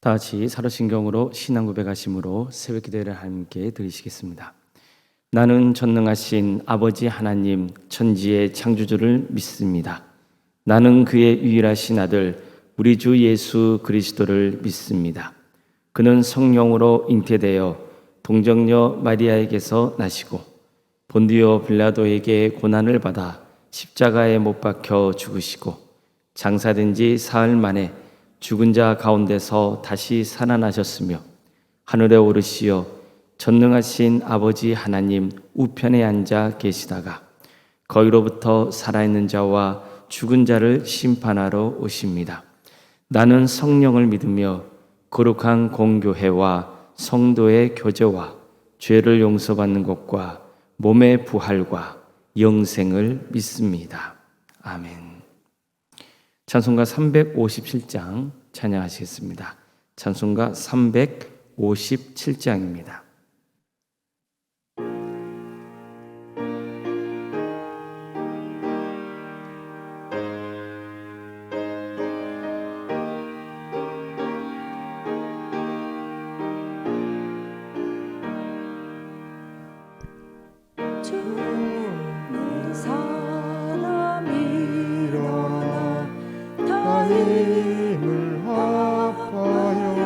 다 같이 사도신경으로 신앙 고백하심으로 새벽 기도를 함께 드리시겠습니다. 나는 전능하신 아버지 하나님 천지의 창조주를 믿습니다. 나는 그의 유일하신 아들 우리 주 예수 그리스도를 믿습니다. 그는 성령으로 잉태되어 동정녀 마리아에게서 나시고 본디오 빌라도에게 고난을 받아 십자가에 못 박혀 죽으시고 장사된 지 사흘 만에 죽은 자 가운데서 다시 살아나셨으며 하늘에 오르시어 전능하신 아버지 하나님 우편에 앉아 계시다가 거기로부터 살아있는 자와 죽은 자를 심판하러 오십니다. 나는 성령을 믿으며 거룩한 공교회와 성도의 교제와 죄를 용서받는 것과 몸의 부활과 영생을 믿습니다. 아멘. 찬송가 357장 찬양하시겠습니다. 찬송가 357장입니다. 주는 사람이 일어나 다 힘을 합하여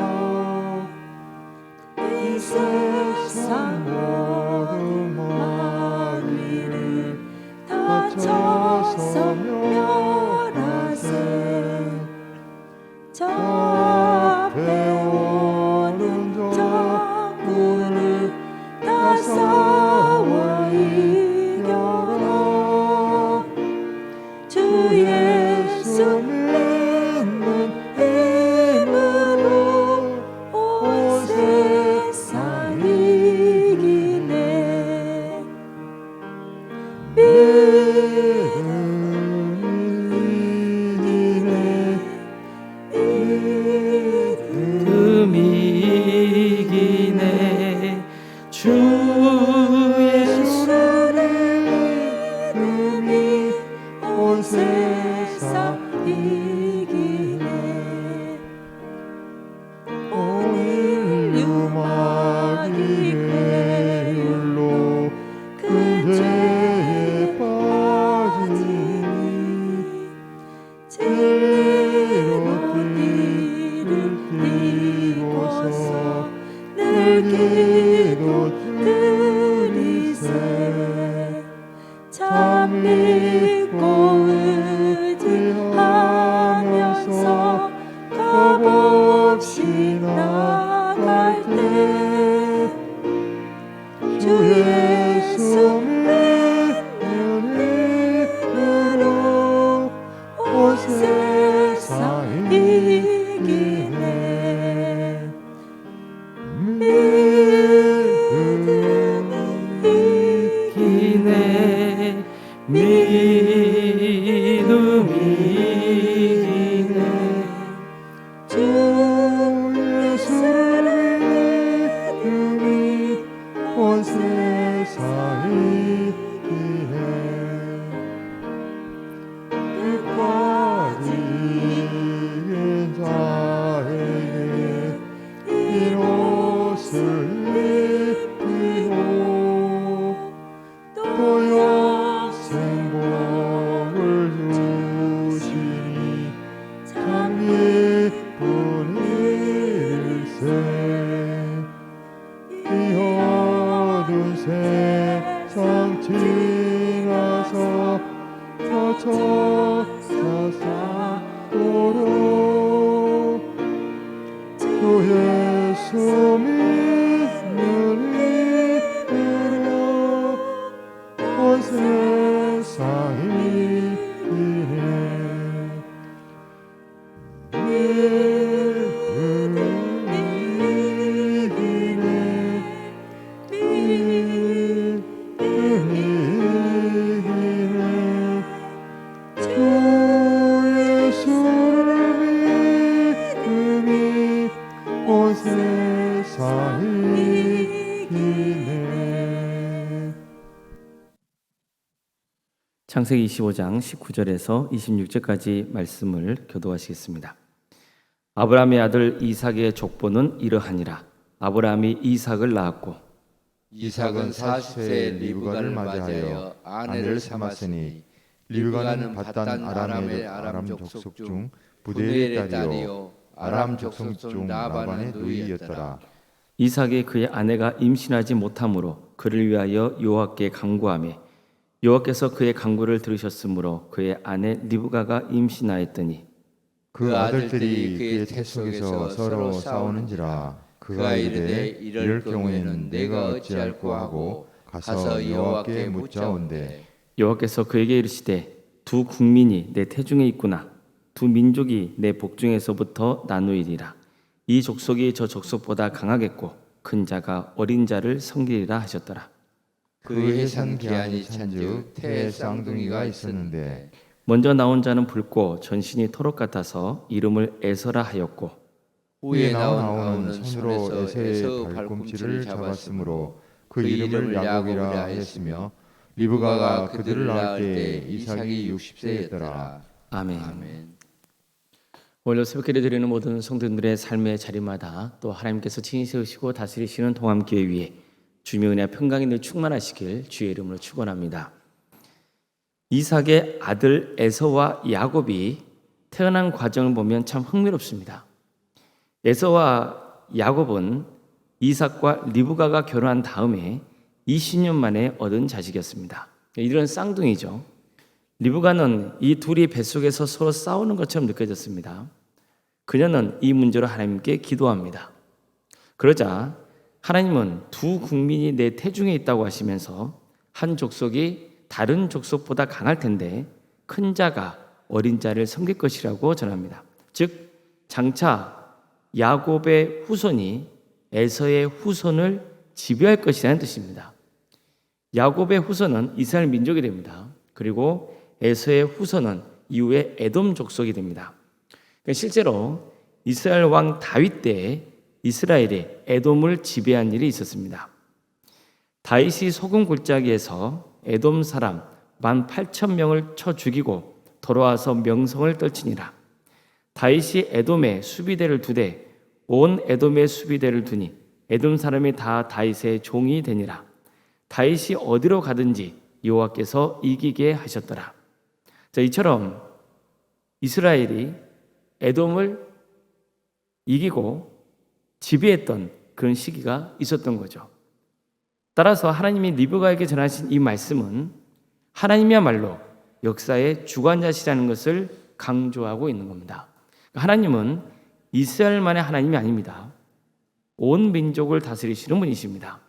이 세상 모든 마귀를 다쳐서 멸하세. 저 앞에 오는 적군을 다 싸워 이겨라. 주 예수 믿는 힘으로 온 세상 이기네. 믿음이 이기네. 주 예수를 믿음이 온 세상 이기네. 온 인류 마귀의 율로 큰 죄에 빠지니 진리로 길을 띠고서 늘 기도 드리세. 참 믿고 의지하면서 값없이 나갈 때 주 예수 믿는 힘으로 온 세상 이기네. 이기네. 믿음이 이기네. 주 예수를 믿음이 온 세상 이기네. 끝까지 이긴 자에게 이옷을 입히고 또 영생복을 주시니 참 기쁜 일세. 이 어두운 세상 지나서 더 천사사도록 주 예수 믿는 힘으로 온 세상 이기네. 믿음이 이기네. 믿음이 이기네. 주 예수를 믿음이 온 세상 이기네. 창세기 25장 19절에서 26절까지 말씀을 교도하시겠습니다. 아브라함의 아들 이삭의 족보는 이러하니라. 아브라함이 이삭을 낳았고 이삭은 40세에 리브가를 맞이하여 아내를 삼았으니 리브가는 받단 아람의 아람 족속 중 부대의 딸이요 아람 족속 중 라반의 누이였더라. 이삭이 그의 아내가 임신하지 못하므로 그를 위하여 여호와께 간구하며 여호와께서 그의 간구를 들으셨으므로 그의 아내 리브가가 임신하였더니 그 아들들이 그의 태 속에서 서로 싸우는지라. 그가 이르되 이럴 경우에는 내가 어찌할꼬 하고 가서 여호와께 묻자온대. 여호와께서 그에게 이르시되 두 국민이 내 태중에 있구나. 두 민족이 내 복중에서부터 나누이리라. 이 족속이 저 족속보다 강하겠고 큰 자가 어린 자를 섬기리라 하셨더라. 그 해산 기한이 찬즉 태에 쌍둥이가 있었는데 먼저 나온 자는 붉고 전신이 토록 같아서 이름을 에서라 하였고 후에 나온 아우는 손으로 에서의 발꿈치를 잡았으므로 그 이름을 야곱이라 하였으며 리브가가 그들을 낳을 때 이삭이 60세였더라. 아멘. 오늘 새벽기를 드리는 모든 성도들의 삶의 자리마다 또 하나님께서 친히 세우시고 다스리시는 동암교회 위에 주님의 은혜와 평강이 늘 충만하시길 주의 이름으로 축원합니다. 이삭의 아들 에서와 야곱이 태어난 과정을 보면 참 흥미롭습니다. 에서와 야곱은 이삭과 리브가가 결혼한 다음에 20년 만에 얻은 자식이었습니다. 이런 쌍둥이죠. 리브가는 이 둘이 뱃속에서 서로 싸우는 것처럼 느껴졌습니다. 그녀는 이 문제로 하나님께 기도합니다. 그러자 하나님은 두 국민이 내 태중에 있다고 하시면서 한 족속이 다른 족속보다 강할 텐데 큰 자가 어린 자를 섬길 것이라고 전합니다. 즉 장차 야곱의 후손이 에서의 후손을 지배할 것이라는 뜻입니다. 야곱의 후손은 이스라엘 민족이 됩니다. 그리고 에서의 후손은 이후에 에돔 족속이 됩니다. 실제로 이스라엘 왕 다윗 때에 이스라엘이 에돔을 지배한 일이 있었습니다. 다윗이 소금 골짜기에서 에돔 사람 18,000명을 쳐 죽이고 돌아와서 명성을 떨치니라. 다윗이 에돔에 수비대를 두되 온 에돔에 수비대를 두니 에돔 사람이 다 다윗의 종이 되니라. 다윗이 어디로 가든지 여호와께서 이기게 하셨더라. 자, 이처럼 이스라엘이 에돔을 이기고 지배했던 그런 시기가 있었던 거죠. 따라서 하나님이 리브가에게 전하신 이 말씀은 하나님이야말로 역사의 주관자시라는 것을 강조하고 있는 겁니다. 하나님은 이스라엘만의 하나님이 아닙니다. 온 민족을 다스리시는 분이십니다.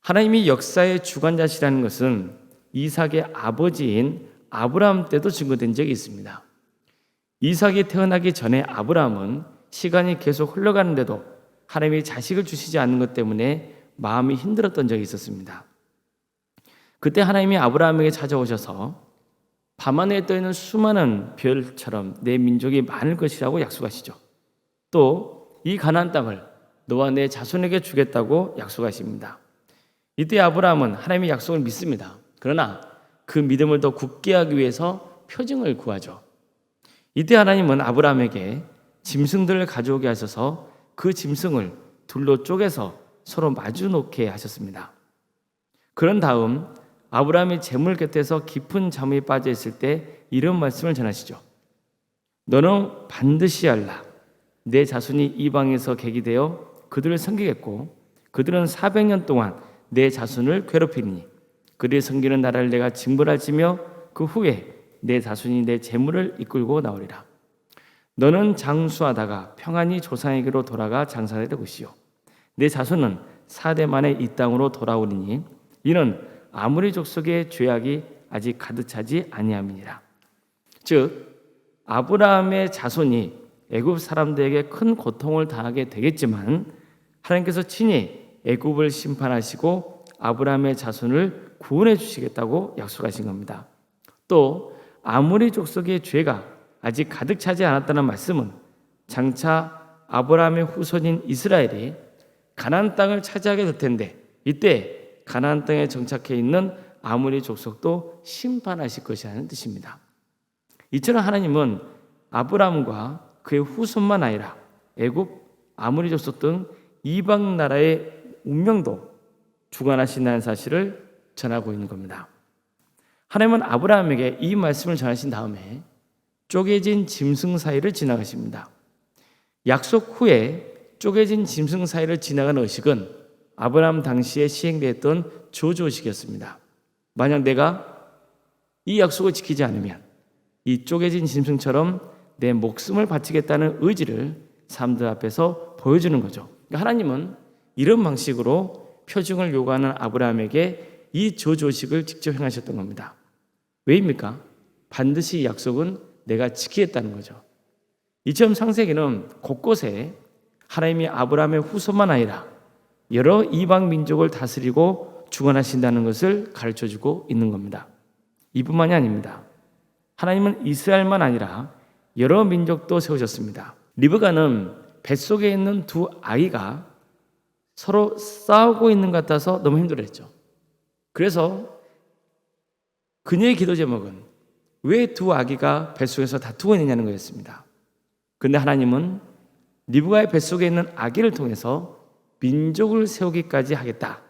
하나님이 역사의 주관자시라는 것은 이삭의 아버지인 아브라함 때도 증거된 적이 있습니다. 이삭이 태어나기 전에 아브라함은 시간이 계속 흘러가는데도 하나님이 자식을 주시지 않는 것 때문에 마음이 힘들었던 적이 있었습니다. 그때 하나님이 아브라함에게 찾아오셔서 밤하늘에 떠있는 수많은 별처럼 내 민족이 많을 것이라고 약속하시죠. 또 이 가나안 땅을 너와 내 자손에게 주겠다고 약속하십니다. 이때 아브라함은 하나님의 약속을 믿습니다. 그러나 그 믿음을 더 굳게 하기 위해서 표징을 구하죠. 이때 하나님은 아브라함에게 짐승들을 가져오게 하셔서 그 짐승을 둘로 쪼개서 서로 마주 놓게 하셨습니다. 그런 다음 아브라함이 재물 곁에서 깊은 잠에 빠져 있을 때 이런 말씀을 전하시죠. 너는 반드시 알라. 내 자손이 이방에서 객이되어 그들을 섬기겠고 그들은 400년 동안 내 자손을 괴롭히니 그들이 섬기는 나라를 내가 징벌할지며 그 후에 내 자손이 내 재물을 이끌고 나오리라. 너는 장수하다가 평안히 조상에게로 돌아가 장사될 것이요 내 자손은 4대 만에 이 땅으로 돌아오리니 이는 아무리 족속의 죄악이 아직 가득 차지 아니함이니라. 즉 아브라함의 자손이 애굽 사람들에게 큰 고통을 당하게 되겠지만 하나님께서 친히 애굽을 심판하시고 아브라함의 자손을 구원해 주시겠다고 약속하신 겁니다. 또 아무리 족속의 죄가 아직 가득 차지 않았다는 말씀은 장차 아브라함의 후손인 이스라엘이 가나안 땅을 차지하게 될 텐데 이때 가나안 땅에 정착해 있는 아무리 족속도 심판하실 것이라는 뜻입니다. 이처럼 하나님은 아브라함과 그의 후손만 아니라 애굽, 아모리 족속 등 이방 나라의 운명도 주관하신다는 사실을 전하고 있는 겁니다. 하나님은 아브라함에게 이 말씀을 전하신 다음에 쪼개진 짐승 사이를 지나가십니다. 약속 후에 쪼개진 짐승 사이를 지나가는 의식은 아브라함 당시에 시행되었던 저주의식이었습니다. 만약 내가 이 약속을 지키지 않으면 이 쪼개진 짐승처럼 내 목숨을 바치겠다는 의지를 사람들 앞에서 보여주는 거죠. 그러니까 하나님은 이런 방식으로 표징을 요구하는 아브라함에게 이 저주의식을 직접 행하셨던 겁니다. 왜입니까? 반드시 이 약속은 내가 지키겠다는 거죠. 이처럼 창세기는 곳곳에 하나님이 아브라함의 후손만 아니라 여러 이방 민족을 다스리고 주관하신다는 것을 가르쳐주고 있는 겁니다. 이뿐만이 아닙니다. 하나님은 이스라엘만 아니라 여러 민족도 세우셨습니다. 리브가는 뱃속에 있는 두 아이가 서로 싸우고 있는 것 같아서 너무 힘들어했죠. 그래서 그녀의 기도 제목은 왜 두 아기가 뱃속에서 다투고 있느냐는 거였습니다. 그런데 하나님은 리브가의 뱃속에 있는 아기를 통해서 민족을 세우기까지 하겠다,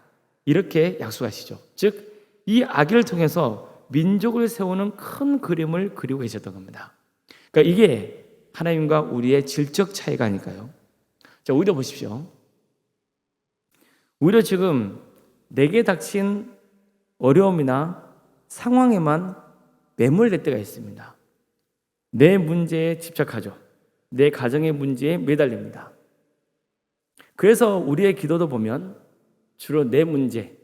이렇게 약속하시죠. 즉 이 아기를 통해서 민족을 세우는 큰 그림을 그리고 계셨던 겁니다. 그러니까 이게 하나님과 우리의 질적 차이가 아닐까요? 자, 오히려 보십시오. 오히려 지금 내게 닥친 어려움이나 상황에만 매몰될 때가 있습니다. 내 문제에 집착하죠. 내 가정의 문제에 매달립니다. 그래서 우리의 기도도 보면 주로 내 문제,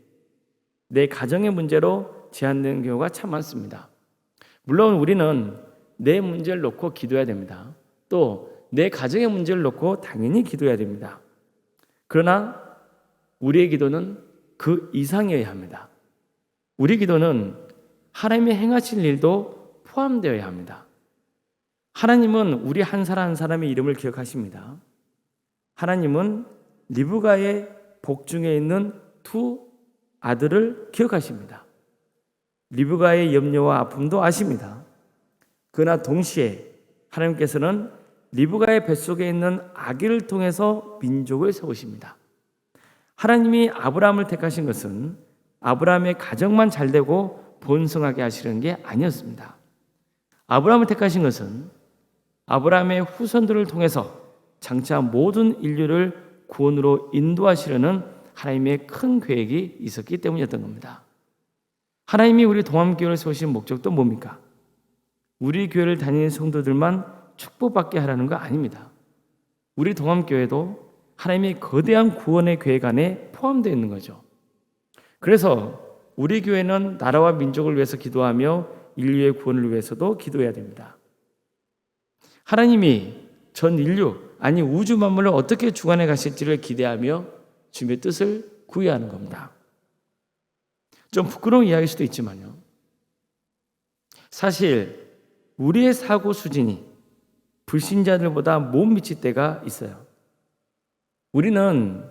내 가정의 문제로 제한되는 경우가 참 많습니다. 물론 우리는 내 문제를 놓고 기도해야 됩니다. 또 내 가정의 문제를 놓고 당연히 기도해야 됩니다. 그러나 우리의 기도는 그 이상이어야 합니다. 우리 기도는 하나님이 행하실 일도 포함되어야 합니다. 하나님은 우리 한 사람 한 사람의 이름을 기억하십니다. 하나님은 리브가의 복중에 있는 두 아들을 기억하십니다. 리브가의 염려와 아픔도 아십니다. 그러나 동시에 하나님께서는 리브가의 뱃속에 있는 아기를 통해서 민족을 세우십니다. 하나님이 아브라함을 택하신 것은 아브라함의 가정만 잘되고 번성하게 하시려는 게 아니었습니다. 아브라함을 택하신 것은 아브라함의 후손들을 통해서 장차 모든 인류를 구원으로 인도하시려는 하나님의 큰 계획이 있었기 때문이었던 겁니다. 하나님이 우리 동암교회를 세우신 목적도 뭡니까? 우리 교회를 다니는 성도들만 축복받게 하라는 거 아닙니다. 우리 동암교회도 하나님의 거대한 구원의 계획 안에 포함되어 있는 거죠. 그래서 우리 교회는 나라와 민족을 위해서 기도하며 인류의 구원을 위해서도 기도해야 됩니다. 하나님이 전 인류, 아니 우주 만물을 어떻게 주관해 가실지를 기대하며 주님의 뜻을 구해야 하는 겁니다. 좀 부끄러운 이야기일 수도 있지만요, 사실 우리의 사고 수준이 불신자들보다 못 미칠 때가 있어요. 우리는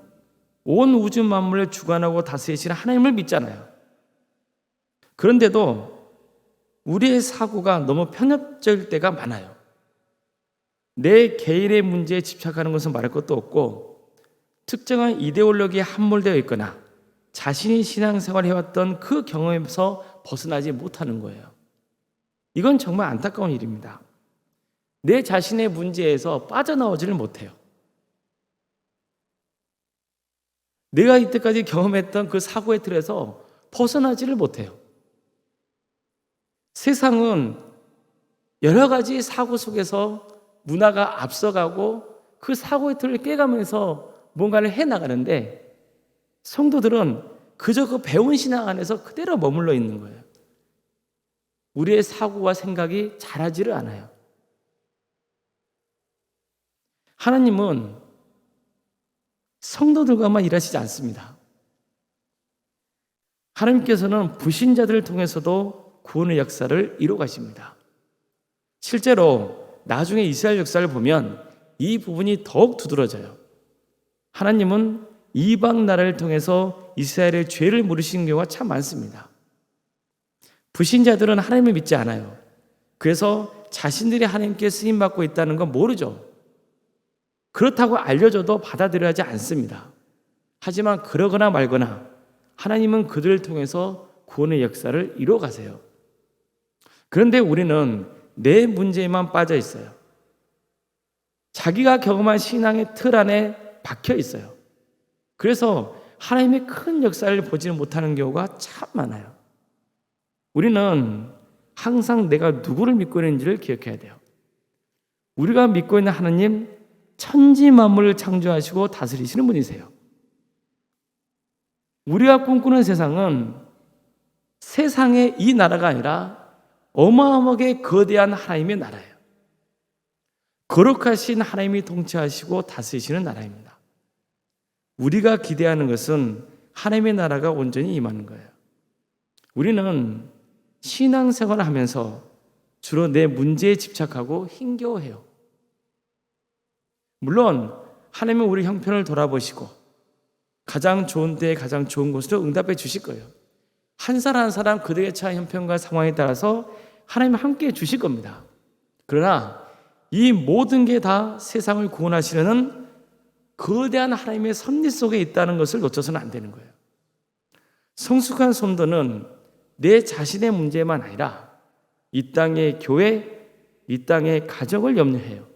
온 우주 만물을 주관하고 다스리시는 하나님을 믿잖아요. 그런데도 우리의 사고가 너무 편협적일 때가 많아요. 내 개인의 문제에 집착하는 것은 말할 것도 없고, 특정한 이데올로기에 함몰되어 있거나 자신이 신앙생활을 해왔던 그 경험에서 벗어나지 못하는 거예요. 이건 정말 안타까운 일입니다. 내 자신의 문제에서 빠져나오지를 못해요. 내가 이때까지 경험했던 그 사고의 틀에서 벗어나지를 못해요. 세상은 여러 가지 사고 속에서 문화가 앞서가고 그 사고의 틀을 깨가면서 뭔가를 해나가는데, 성도들은 그저 그 배운 신앙 안에서 그대로 머물러 있는 거예요. 우리의 사고와 생각이 자라지를 않아요. 하나님은 성도들과만 일하시지 않습니다. 하나님께서는 불신자들을 통해서도 구원의 역사를 이루어 가십니다. 실제로 나중에 이스라엘 역사를 보면 이 부분이 더욱 두드러져요. 하나님은 이방 나라를 통해서 이스라엘의 죄를 물으시는 경우가 참 많습니다. 불신자들은 하나님을 믿지 않아요. 그래서 자신들이 하나님께 쓰임받고 있다는 건 모르죠. 그렇다고 알려줘도 받아들여야 하지 않습니다. 하지만 그러거나 말거나 하나님은 그들을 통해서 구원의 역사를 이루어 가세요. 그런데 우리는 내 문제에만 빠져 있어요. 자기가 경험한 신앙의 틀 안에 박혀 있어요. 그래서 하나님의 큰 역사를 보지는 못하는 경우가 참 많아요. 우리는 항상 내가 누구를 믿고 있는지를 기억해야 돼요. 우리가 믿고 있는 하나님, 천지 만물을 창조하시고 다스리시는 분이세요. 우리가 꿈꾸는 세상은 세상의 이 나라가 아니라 어마어마하게 거대한 하나님의 나라예요. 거룩하신 하나님이 통치하시고 다스리시는 나라입니다. 우리가 기대하는 것은 하나님의 나라가 온전히 임하는 거예요. 우리는 신앙생활을 하면서 주로 내 문제에 집착하고 힘겨워해요. 물론 하나님은 우리 형편을 돌아보시고 가장 좋은 때에 가장 좋은 곳으로 응답해 주실 거예요. 한 사람 한 사람 그들의 처한 형편과 상황에 따라서 하나님은 함께 주실 겁니다. 그러나 이 모든 게 다 세상을 구원하시려는 거대한 하나님의 섭리 속에 있다는 것을 놓쳐서는 안 되는 거예요. 성숙한 성도는 내 자신의 문제만 아니라 이 땅의 교회, 이 땅의 가정을 염려해요.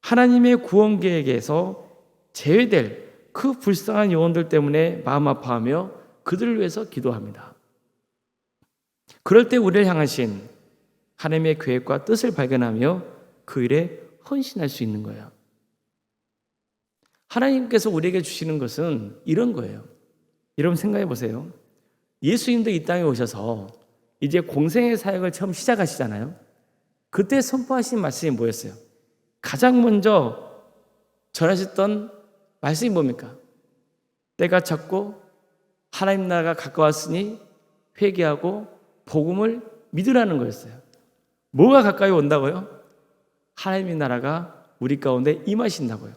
하나님의 구원 계획에서 제외될 그 불쌍한 영혼들 때문에 마음 아파하며 그들을 위해서 기도합니다. 그럴 때 우리를 향하신 하나님의 계획과 뜻을 발견하며 그 일에 헌신할 수 있는 거예요. 하나님께서 우리에게 주시는 것은 이런 거예요. 여러분 생각해 보세요. 예수님도 이 땅에 오셔서 이제 공생의 사역을 처음 시작하시잖아요. 그때 선포하신 말씀이 뭐였어요? 가장 먼저 전하셨던 말씀이 뭡니까? 때가 찼고 하나님 나라가 가까웠으니 회개하고 복음을 믿으라는 거였어요. 뭐가 가까이 온다고요? 하나님의 나라가 우리 가운데 임하신다고요.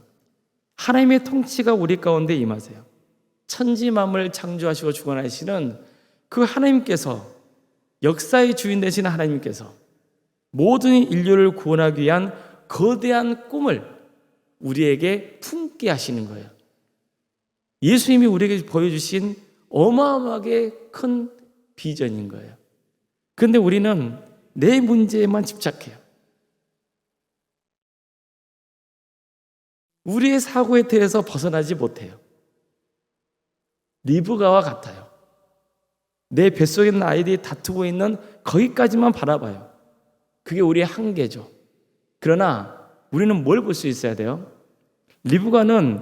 하나님의 통치가 우리 가운데 임하세요. 천지 만물을 창조하시고 주관하시는 그 하나님께서, 역사의 주인 되시는 하나님께서 모든 인류를 구원하기 위한 거대한 꿈을 우리에게 품게 하시는 거예요. 예수님이 우리에게 보여주신 어마어마하게 큰 비전인 거예요. 그런데 우리는 내 문제에만 집착해요. 우리의 사고의 틀에서 벗어나지 못해요. 리브가와 같아요. 내 뱃속에 있는 아이들이 다투고 있는 거기까지만 바라봐요. 그게 우리의 한계죠. 그러나 우리는 뭘 볼 수 있어야 돼요? 리브가는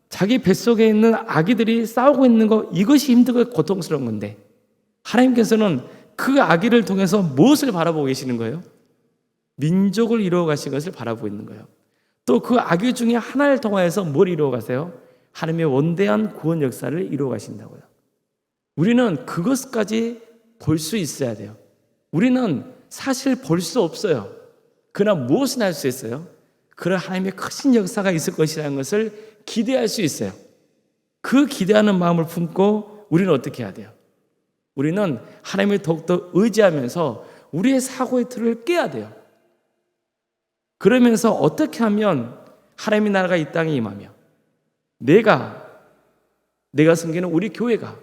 자기 뱃속에 있는 아기들이 싸우고 있는 거, 이것이 힘들고 고통스러운 건데 하나님께서는 그 아기를 통해서 무엇을 바라보고 계시는 거예요? 민족을 이루어 가신 것을 바라보고 있는 거예요. 또 그 아기 중에 하나를 통하여서 뭘 이루어 가세요? 하나님의 원대한 구원 역사를 이루어 가신다고요. 우리는 그것까지 볼 수 있어야 돼요. 우리는 사실 볼 수 없어요. 그러나 무엇을 할 수 있어요? 그런 하나님의 크신 역사가 있을 것이라는 것을 기대할 수 있어요. 그 기대하는 마음을 품고 우리는 어떻게 해야 돼요? 우리는 하나님을 더욱더 의지하면서 우리의 사고의 틀을 깨야 돼요. 그러면서 어떻게 하면 하나님의 나라가 이 땅에 임하며 내가 섬기는 우리 교회가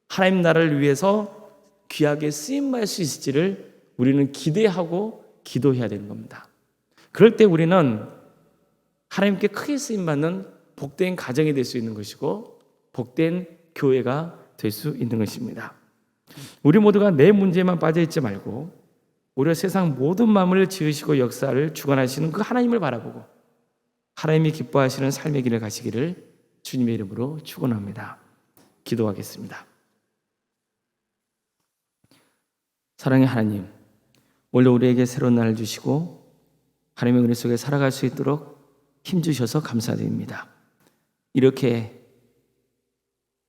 하나님 나라를 위해서 귀하게 쓰임받을 수 있을지를 우리는 기대하고 기도해야 되는 겁니다. 그럴 때 우리는 하나님께 크게 쓰임받는 복된 가정이 될 수 있는 것이고 복된 교회가 될 수 있는 것입니다. 우리 모두가 내 문제에만 빠져있지 말고 오히려 세상 모든 만물을 지으시고 역사를 주관하시는 그 하나님을 바라보고 하나님이 기뻐하시는 삶의 길을 가시기를 주님의 이름으로 축원합니다. 기도하겠습니다. 사랑의 하나님, 원래 우리에게 새로운 날을 주시고 하나님의 은혜 속에 살아갈 수 있도록 힘주셔서 감사드립니다. 이렇게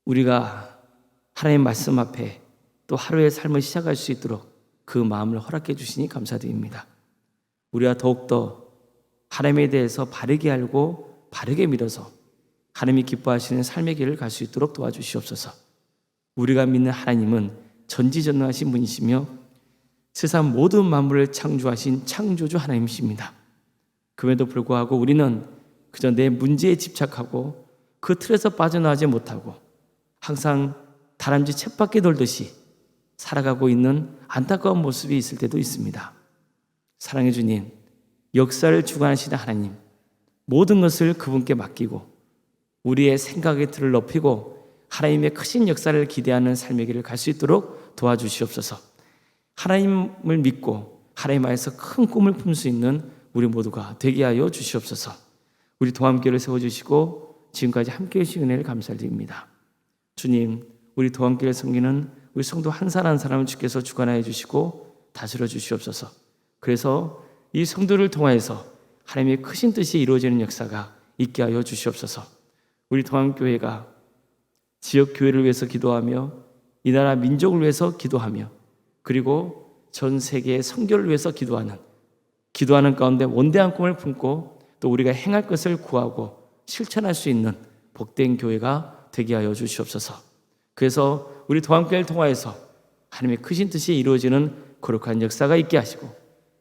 우리가 하나님의 말씀 앞에 또 하루의 삶을 시작할 수 있도록 그 마음을 허락해 주시니 감사드립니다. 우리가 더욱더 하나님에 대해서 바르게 알고 바르게 믿어서 하나님이 기뻐하시는 삶의 길을 갈 수 있도록 도와주시옵소서. 우리가 믿는 하나님은 전지전능하신 분이시며 세상 모든 만물을 창조하신 창조주 하나님이십니다. 그럼에도 불구하고 우리는 그저 내 문제에 집착하고 그 틀에서 빠져나오지 못하고 항상 다람쥐 쳇바퀴 돌듯이 살아가고 있는 안타까운 모습이 있을 때도 있습니다. 사랑의 주님, 역사를 주관하시는 하나님, 모든 것을 그분께 맡기고 우리의 생각의 틀을 높이고 하나님의 크신 역사를 기대하는 삶의 길을 갈 수 있도록 도와주시옵소서. 하나님을 믿고 하나님 안에서 큰 꿈을 품을 수 있는 우리 모두가 되게 하여 주시옵소서. 우리 도함교회를 세워주시고 지금까지 함께해 주신 은혜를 감사드립니다. 주님, 우리 도함교회를 섬기는 우리 성도 한 사람 한 사람을 주께서 주관하여 주시고 다스려 주시옵소서. 그래서 이 성도를 통하여서 하나님의 크신 뜻이 이루어지는 역사가 있게 하여 주시옵소서. 우리 도함교회가 지역 교회를 위해서 기도하며 이 나라 민족을 위해서 기도하며 그리고 전 세계의 선교를 위해서 기도하는 가운데 원대한 꿈을 품고 또 우리가 행할 것을 구하고 실천할 수 있는 복된 교회가 되게 하여 주시옵소서. 그래서 우리 도함교회를 통하여서 하나님의 크신 뜻이 이루어지는 거룩한 역사가 있게 하시고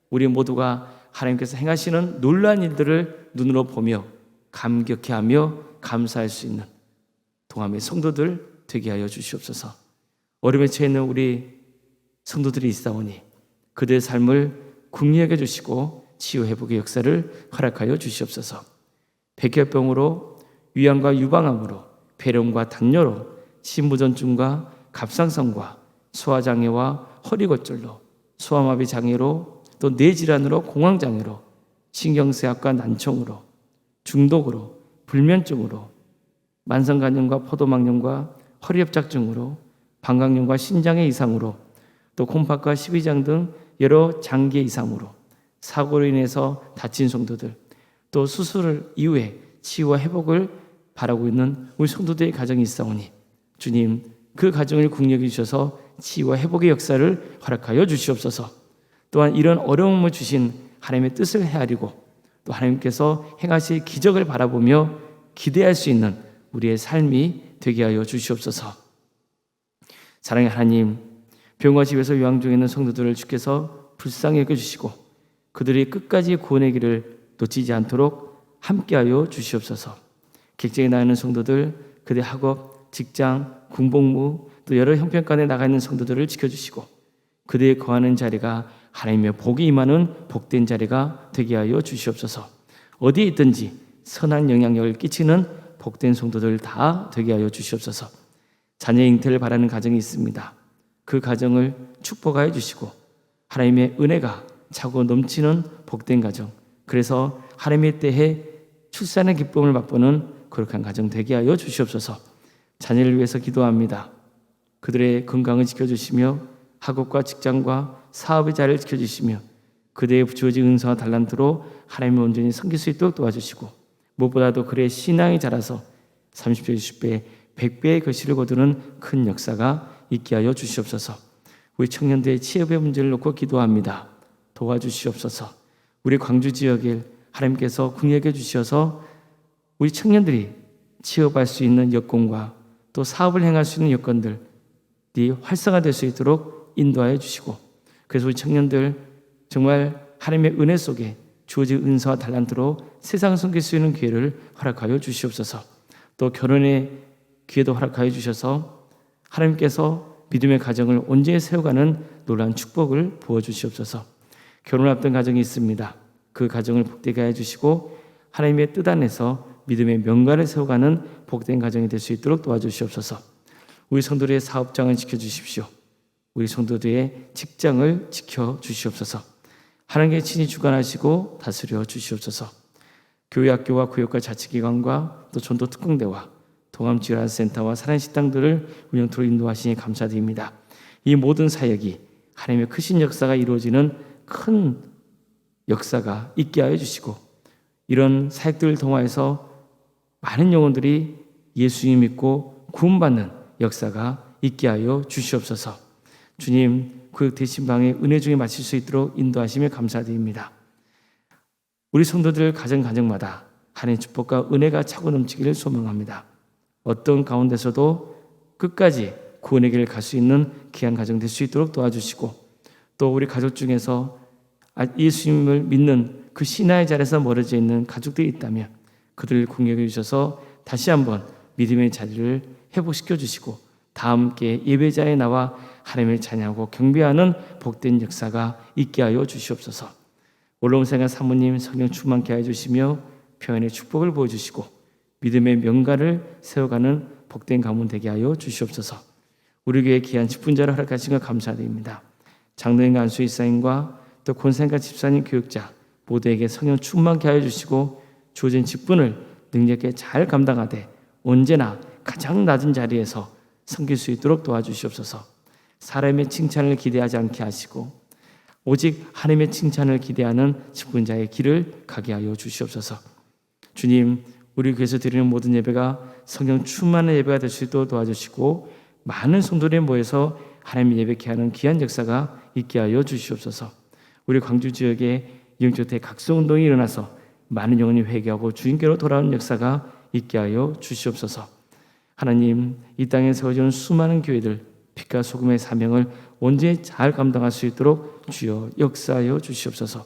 우리 모두가 하나님께서 행하시는 놀라운 일들을 눈으로 보며 감격해하며 감사할 수 있는 동함의 성도들 되게 하여 주시옵소서. 어려움에 처해 있는 우리 성도들이 있사오니 그들의 삶을 긍휼히 여겨 주시고 치유 회복의 역사를 허락하여 주시옵소서. 백혈병으로 위암과 유방암으로 폐렴과 당뇨로 심부전증과 갑상선과 소화장애와 허리골절로 소아마비 장애로 또 뇌질환으로 공황장애로 신경쇠약과 난청으로 중독으로 불면증으로 만성간염과 포도막염과 허리협착증으로 방광염과 신장의 이상으로 또 콩팥과 십이장 등 여러 장기 이상으로 사고로 인해서 다친 성도들 또 수술 이후에 치유와 회복을 바라고 있는 우리 성도들의 가정이 있사오니 주님 그 가정을 긍휼히 주셔서 치유와 회복의 역사를 허락하여 주시옵소서. 또한 이런 어려움을 주신 하나님의 뜻을 헤아리고 또 하나님께서 행하실 기적을 바라보며 기대할 수 있는 우리의 삶이 되게 하여 주시옵소서. 사랑의 하나님, 병과 집에서 요양 중에 있는 성도들을 주께서 불쌍히 여겨주시고 그들이 끝까지 구원의 길을 놓치지 않도록 함께하여 주시옵소서. 객쟁에 나가는 성도들, 그들의 학업, 직장, 군복무 또 여러 형편간에 나가 있는 성도들을 지켜주시고 그들이 거하는 자리가 하나님의 복이 임하는 복된 자리가 되게 하여 주시옵소서. 어디에 있든지 선한 영향력을 끼치는 복된 성도들 다 되게 하여 주시옵소서. 자녀 잉태를 바라는 가정이 있습니다. 그 가정을 축복하여 주시고 하나님의 은혜가 차고 넘치는 복된 가정, 그래서 하나님의 때에 출산의 기쁨을 맛보는 거룩한 가정 되게 하여 주시옵소서. 자녀를 위해서 기도합니다. 그들의 건강을 지켜주시며 학업과 직장과 사업의 자리를 지켜주시며 그들의 주어진 은사와 달란트로 하나님을 온전히 섬길 수 있도록 도와주시고 무엇보다도 그의 신앙이 자라서 30배, 60배, 100배의 거실을 거두는 큰 역사가 있게 하여 주시옵소서. 우리 청년들의 취업의 문제를 놓고 기도합니다. 도와주시옵소서. 우리 광주 지역에 하나님께서 긍휼히 주셔서 우리 청년들이 취업할 수 있는 여건과 또 사업을 행할 수 있는 여건들이 활성화될 수 있도록 인도하여 주시고 그래서 우리 청년들 정말 하나님의 은혜 속에 주어진 은사와 달란트로 세상을 섬길 수 있는 기회를 허락하여 주시옵소서. 또 결혼의 기회도 허락하여 주셔서 하나님께서 믿음의 가정을 온전히 세워가는 놀라운 축복을 부어주시옵소서. 결혼 앞둔 가정이 있습니다. 그 가정을 복되게 해주시고 하나님의 뜻 안에서 믿음의 명가를 세워가는 복된 가정이 될 수 있도록 도와주시옵소서. 우리 성도들의 사업장을 지켜주십시오. 우리 성도들의 직장을 지켜주시옵소서. 하나님께 친히 주관하시고 다스려 주시옵소서. 교회 학교와 구역과 자치기관과 또 전도특공대와 동암지원센터와 사랑식당들을 운영토록 인도하시니 감사드립니다. 이 모든 사역이 하나님의 크신 역사가 이루어지는 큰 역사가 있게 하여 주시고 이런 사역들을 통하여서 많은 영혼들이 예수님 믿고 구원받는 역사가 있게 하여 주시옵소서. 주님, 그 대신방에 은혜 중에 마칠 수 있도록 인도하시며 감사드립니다. 우리 성도들 가정마다 하나님의 축복과 은혜가 차고 넘치기를 소망합니다. 어떤 가운데서도 끝까지 구원의 길을 갈 수 있는 귀한 가정 될 수 있도록 도와주시고 또 우리 가족 중에서 예수님을 믿는 그 신앙의 자리에서 멀어져 있는 가족들이 있다면 그들을 공격해 주셔서 다시 한번 믿음의 자리를 회복시켜 주시고 다 함께 예배자에 나와 하나님을 찬양하고 경배하는 복된 역사가 있게 하여 주시옵소서. 올라온생활 사모님 성령 충만케 하여 주시며 평안의 축복을 보여주시고 믿음의 명가를 세워가는 복된 가문 되게 하여 주시옵소서. 우리 교회 귀한 직분자를 허락하신 것 감사드립니다. 장로님과 안수 이사님과 또 권생과 집사님 교육자 모두에게 성령 충만케 하여 주시고 주어진 직분을 능력있게 잘 감당하되 언제나 가장 낮은 자리에서 섬길 수 있도록 도와주시옵소서. 사람의 칭찬을 기대하지 않게 하시고 오직 하나님의 칭찬을 기대하는 직분자의 길을 가게 하여 주시옵소서. 주님, 우리 교회에서 드리는 모든 예배가 성령 충만한 예배가 될 수 있도록 도와주시고 많은 성도들이 모여서 하나님 예배케 하는 귀한 역사가 있게 하여 주시옵소서. 우리 광주 지역에 영적 대각성운동이 일어나서 많은 영혼이 회개하고 주님께로 돌아오는 역사가 있게 하여 주시옵소서. 하나님, 이 땅에 세워지는 수많은 교회들 빛과 소금의 사명을 언제 잘 감당할 수 있도록 주여 역사하여 주시옵소서.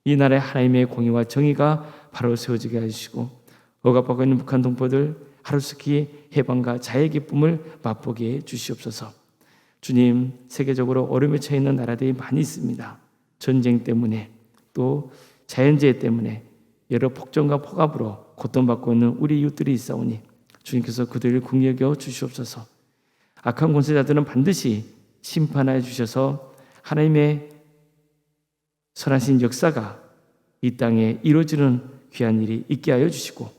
이 나라의 하나님의 공의와 정의가 바로 세워지게 하시고 억압받고 있는 북한 동포들 하루스키 해방과 자의 기쁨을 맛보게 해 주시옵소서. 주님, 세계적으로 어려움에 처해 있는 나라들이 많이 있습니다. 전쟁 때문에 또 자연재해 때문에 여러 폭정과 폭압으로 고통받고 있는 우리 이웃들이 있사오니 주님께서 그들을 긍휼히 여겨 주시옵소서. 악한 권세자들은 반드시 심판하여 주셔서 하나님의 선하신 역사가 이 땅에 이루어지는 귀한 일이 있게 하여 주시고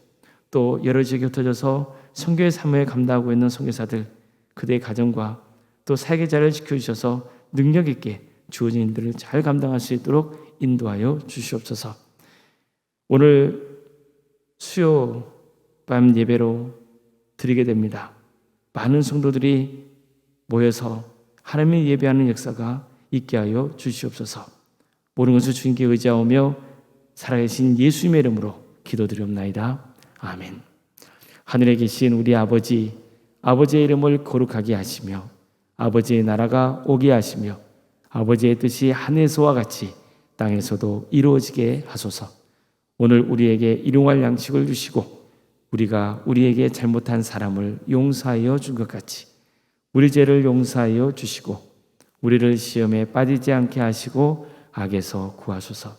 또 여러 지역에 흩어져서 선교의 사명을 감당하고 있는 선교사들 그들의 가정과 또 사회자를 지켜주셔서 능력 있게 주어진 일들을 잘 감당할 수 있도록 인도하여 주시옵소서. 오늘 수요 밤 예배로 드리게 됩니다. 많은 성도들이 모여서 하나님을 예배하는 역사가 있게 하여 주시옵소서. 모든 것을 주님께 의지하오며 살아계신 예수님의 이름으로 기도드리옵나이다. 아멘. 하늘에 계신 우리 아버지의 이름을 거룩하게 하시며 아버지의 나라가 오게 하시며 아버지의 뜻이 하늘에서와 같이 땅에서도 이루어지게 하소서. 오늘 우리에게 일용할 양식을 주시고 우리가 우리에게 잘못한 사람을 용서하여 준 것 같이 우리 죄를 용서하여 주시고 우리를 시험에 빠지지 않게 하시고 악에서 구하소서.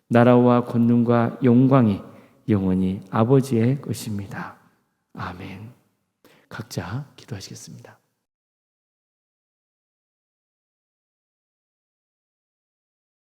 나라와 권능과 영광이 영원히 아버지의 것입니다. 아멘. 각자 기도하시겠습니다.